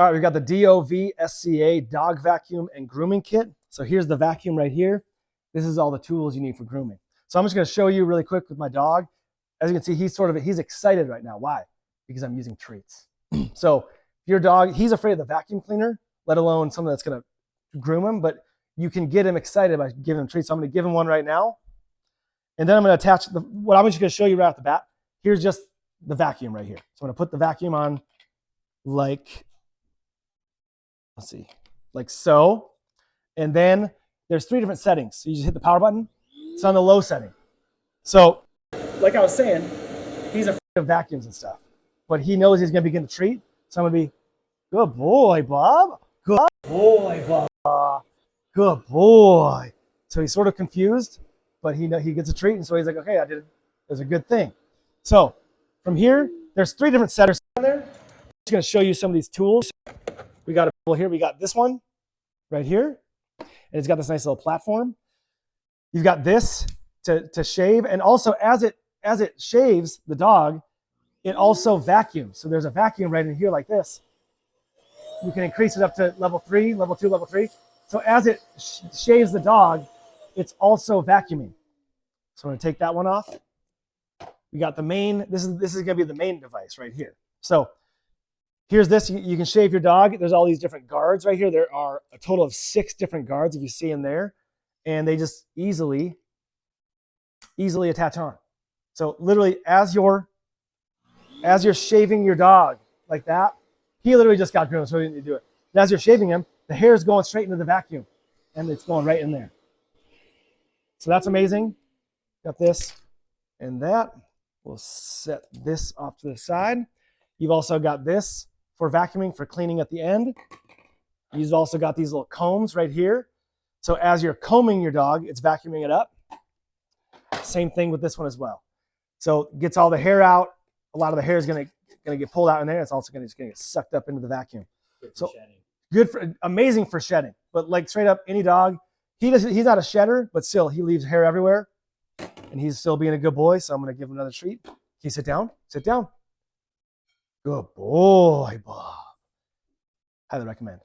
All right, we've got the DOV SCA Dog Vacuum and Grooming Kit. So here's the vacuum right here. This is all the tools you need for grooming. So I'm just gonna show you really quick with my dog. As you can see, he's excited right now. Why? Because I'm using treats. So your dog, he's afraid of the vacuum cleaner, let alone something that's gonna groom him, but you can get him excited by giving him treats. So I'm gonna give him one right now. And then I'm gonna attach, what I'm just gonna show you right off the bat, here's just the vacuum right here. So I'm gonna put the vacuum on like, let's see, like so. And then there's 3 different settings. So you just hit the power button. It's on the low setting. So like I was saying, he's afraid of vacuums and stuff, but he knows he's gonna be getting a treat. So I'm gonna be, good boy, Bob. Good boy, Bob. Good boy. So he's sort of confused, but he gets a treat. And so he's like, okay, I did it. It was a good thing. So from here, there's 3 different settings on there. I'm just gonna show you some of these tools. We got a tool here. We got this one right here. And it's got this nice little platform. You've got this to shave. And also as it shaves the dog, it also vacuums. So there's a vacuum right in here like this. You can increase it up to level 3, level 2, level 3. So as it shaves the dog, it's also vacuuming. So I'm gonna take that one off. We got the main, this is gonna be the main device right here. So here's this, you can shave your dog. There's all these different guards right here. There are a total of 6 different guards, if you see in there, and they just easily attach on. So literally as you're shaving your dog like that, he literally just got groomed, so he didn't need to do it. But as you're shaving him, the hair is going straight into the vacuum and it's going right in there. So that's amazing. Got this and that. We'll set this off to the side. You've also got this for vacuuming, for cleaning at the end. You've also got these little combs right here. So as you're combing your dog, it's vacuuming it up. Same thing with this one as well. So it gets all the hair out. A lot of the hair is gonna get pulled out in there. It's also gonna get sucked up into the vacuum. Good for shedding. Good for, amazing for shedding. But like straight up, any dog, he's not a shedder, but still he leaves hair everywhere. And he's still being a good boy, so I'm gonna give him another treat. Can you sit down? Sit down. Good boy, Bob. Highly recommend.